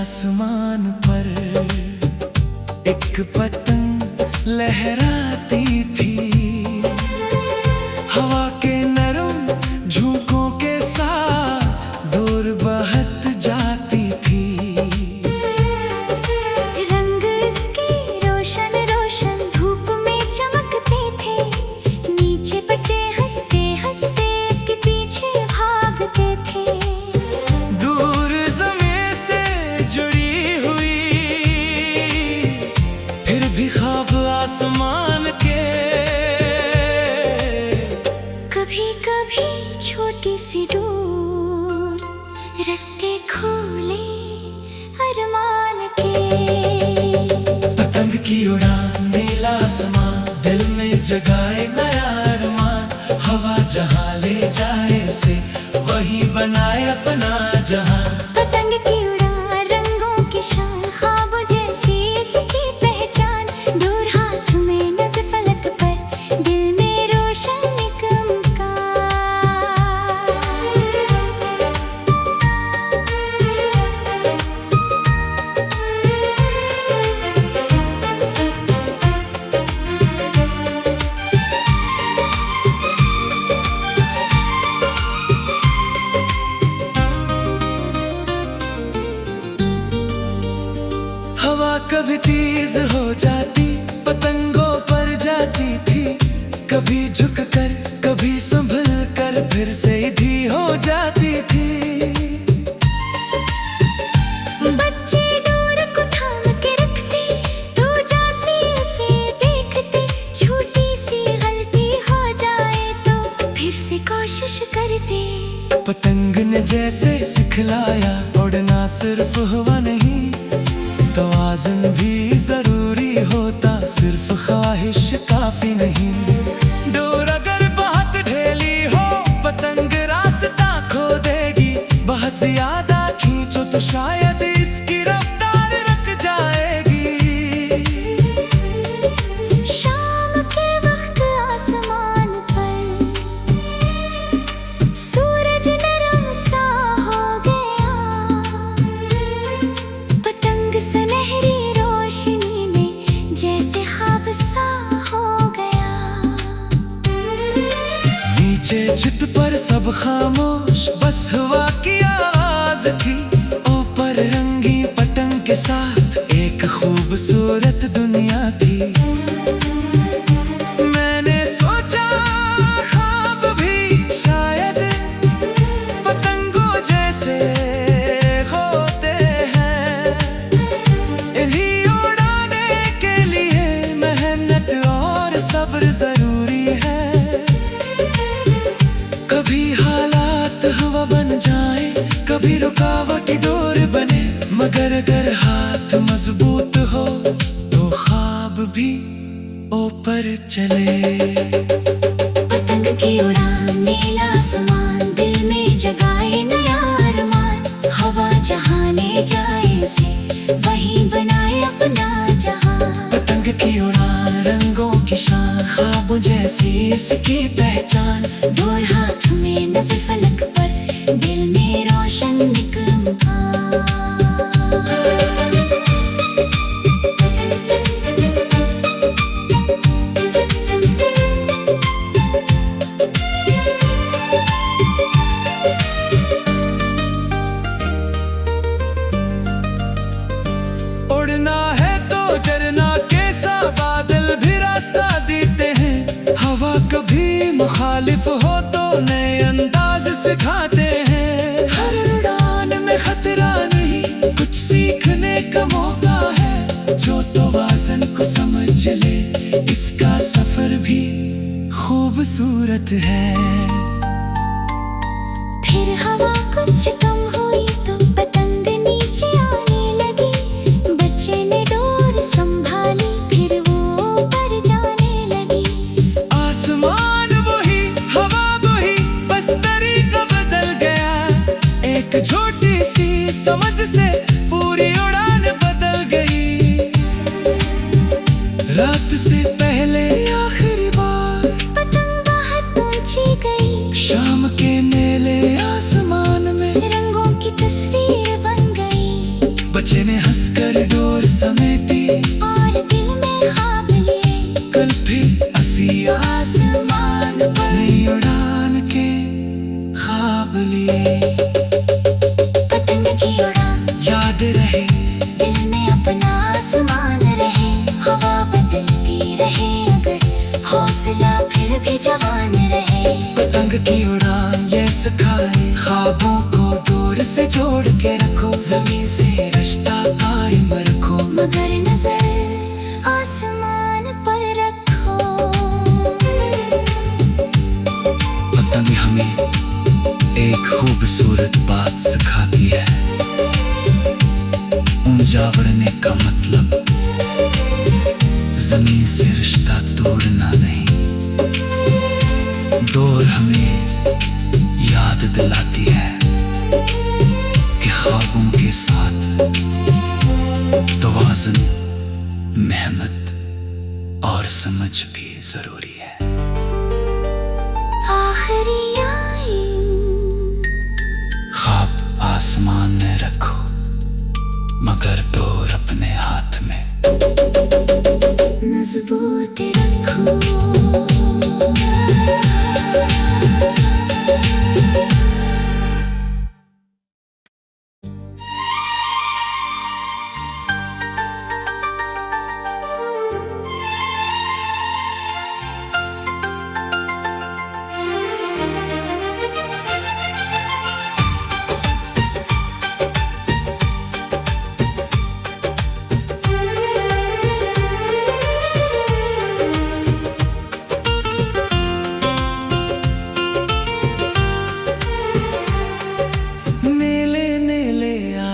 आसमान पर एक पतंग लहराती थी। हवा के नरम झोंकों के साथ दूर बहत जाती थी। रंग इसके रोशन रोशन धूप में चमकते थे। नीचे बच्चे हंसते हंसते इसके पीछे भागते थे। दूर ज़मीं से जुड़ी हुई फिर भी ख्वाब आसमान के। कभी कभी छोटी सी दूर रास्ते खोले अरमान के। पतंग की उड़ान नीला आसमान दिल में जगाए नया अरमान। हवा जहाँ ले जाए से वही बनाए अपना जहां। पतंग की उड़ान रंगों की शान ख्वाब जैसी इसकी पहचान। दूर हाथ में नज़र फलक पर दिल में रोशन एक मुस्कान। हवा कभी तेज हो जाती पतंगों पर जाती थी। कभी झुक कर कभी संभल कर फिर सीधी हो जाती थी। बच्चे डोर को थाम के रखते तो जासी उसे देखते। छोटी सी गलती हो जाए तो फिर से कोशिश करते। पतंग ने जैसे सिखलाया उड़ना सिर्फ हवा नहीं तो आज़म भी जरूरी होता। सिर्फ ख्वाहिश काफी नहीं। डोर अगर बहुत ढीली हो पतंग रास्ता खो देगी। बहुत ज्यादा खींचो तो शायद इसकी रफ्तार रुक जाएगी। शाम के वक्त आसमान पर सूरज नरम सा हो गया। पतंग सुनहरी रोशनी में जैसे ख्वाब सा हो गया। नीचे छत पर सब खामोश बस हवा की आवाज थी। ऊपर रंगी पतंग के साथ एक खूबसूरत दुनिया थी। मैंने सोचा ख्वाब भी शायद पतंगों जैसे होते हैं। इन्हीं उड़ाने के लिए मेहनत और सब्र जरूरी है। कभी हालात हवा बन जाए कभी रुकावट डोर बने। मगर अगर हाथ मजबूत हो तो ख्वाब भी ऊपर चले। पतंग की उड़ान नीला आसमान दिल में जगाए नया अरमान। हवा जहाँ ले जाए से वही बनाए अपना जहां। पतंग की उड़ान रंगों की शान ख्वाब जैसी इसकी पहचान। डोर हाथ में नज़र फलक पर दिल में रोशन एक मुस्कान। उड़ना है तो डरना कैसा बादल भी रास्ता देते हैं। हवा कभी मुखालिफ हो तो नए अंदाज सिखाते हैं। हर उड़ान में खतरा नहीं कुछ सीखने का मौका है। जो तवाज़ुन को समझ ले इसका सफर भी खूबसूरत है। फिर हवा कुछ कम हुई तो पतंग नीचे आने लगी। बच्चे ने डोर संभाली फिर वो ऊपर जाने लगी। आसमान वही हवा वही बस तरीका बदल गया। एक छोटी सी समझ से पूरी उड़ान बदल गई। रात से पहले आखिरी बार पतंग बहुत ऊंची गई। शाम के मेले आसमान में रंगों की तस्वीर बन गई। बचे समेटी और दिल में ख्वाब लिए। कल फिर हंसी आसमान पर नई उड़ान के ख्वाब लिए। पतंग की उड़ान याद रहे दिल में अपना आसमान रहे। हवा बदलती रहे अगर हौसला फिर भी जवान रहे। पतंग की उड़ान ये सिखाए ख्वाबों को डोर से जोड़ के रखो। जमीन से रिश्ता कायम रखो मगर नजर आसमान पर रखो। पतंग हमें एक खूबसूरत बात सिखाती है। ऊंचा उड़ने का मतलब जमीन से रिश्ता तोड़ना नहीं। डोर हमें याद दिलाती है कि ख्वाबों के साथ तवाज़ुन, मेहनत और समझ भी जरूरी है। आखिरी आई ख्वाब आसमान में रखो मगर डोर अपने हाथ में मजबूत रखो।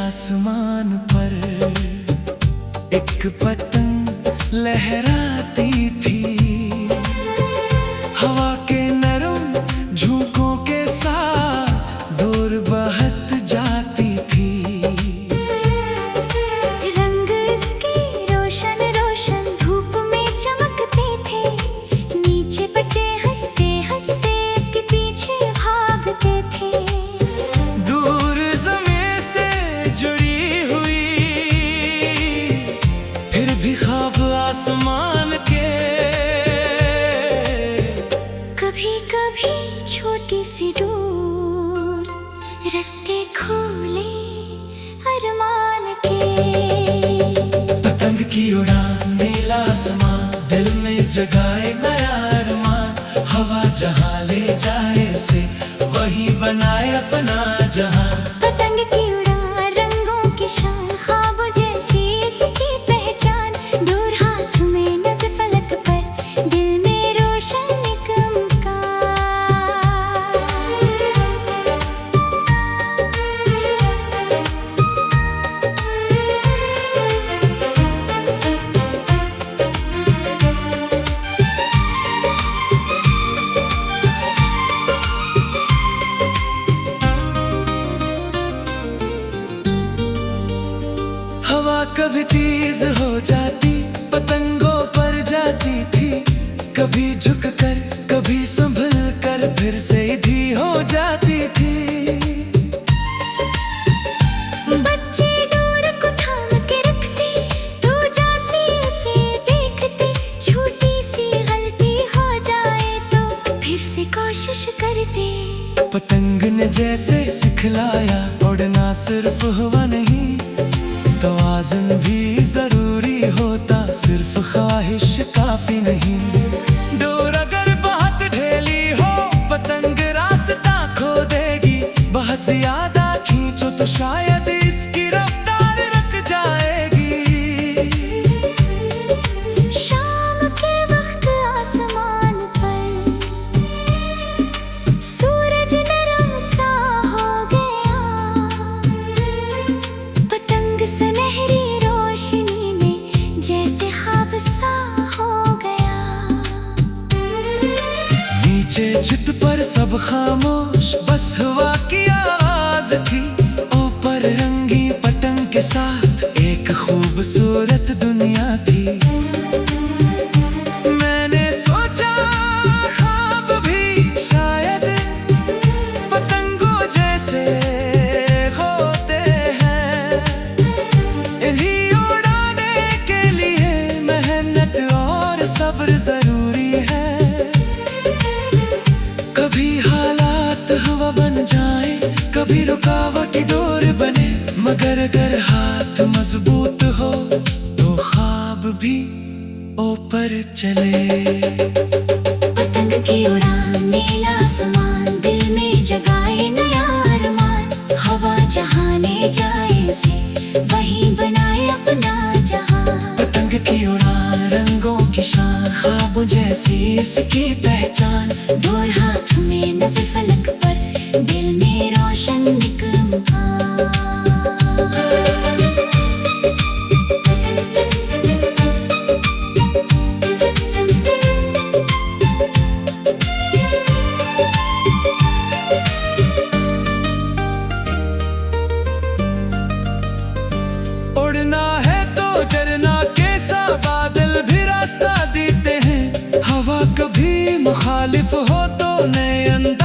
आसमान पर एक पतंग लहराती थी। हवा के नरम झोंकों के साथ दूर बहत जाती थी। रंग इसके रोशन रोशन धूप में चमकते थे। नीचे बचे हंसते हंसते इसके पीछे भागते थे। दूर ज़मीन से जुड़ी हुई फिर भी ख्वाब आसमान के। कभी कभी छोटी सी डोर रास्ते खोले अरमान के। पतंग की उड़ान नीला आसमान दिल में जगाए नया अरमान। हवा जहाँ ले जाए से वही बनाए अपना जहां। पतंग की उड़ान रंगों की शान ख्वाब जैसी इसकी पहचान। डोर हाथ में नज़ फलक पर दिल में रोशन का। हवा कभी तेज हो जाती पतंगों पर जाती थी। कभी झुक कर कभी संभल कर फिर सीधी हो जाती थी। बच्चे डोर को थाम के रखते तो जासी उसे देखते। छोटी सी गलती हो जाए तो फिर से कोशिश करते। पतंग ने जैसे सिखलाया उड़ना सिर्फ हुआ नहीं। तवाज़ुन भी जरूरी होता सिर्फ ख्वाहिश काफी नहीं। डोर अगर बहुत ढीली हो पतंग रास्ता खो देगी। बहुत ज्यादा खींचो तो शायद इसकी रफ्तार रुक जाएगी। शाम के वक्त आसमान पर सूरज नरम सा हो गया। पतंग सुनहरी रोशनी में जैसे ख्वाब सा हो गया। नीचे छत पर सब खामोश बस हवा की आवाज थी। ऊपर रंगी पतंग के साथ एक खूबसूरत दुनिया थी। मैंने सोचा ख्वाब भी शायद पतंगों जैसे होते हैं। इन्हीं उड़ाने अगर हाथ मजबूत हो तो ख्वाब भी ऊपर चले। पतंग की उड़ान नीला आसमान, दिल में जगाए नया अरमान। हवा जहाँ ले जाए उसे, वही बनाए अपना जहां। पतंग की उड़ान रंगों की शान, ख्वाब जैसी इसकी पहचान। डोर हाथ में नजर फलक पर, दिल में रोशन एक मुकाम। उड़ना है तो डरना कैसा, बादल भी रास्ता देते हैं। हवा कभी मुखालिफ हो तो नए अंदाज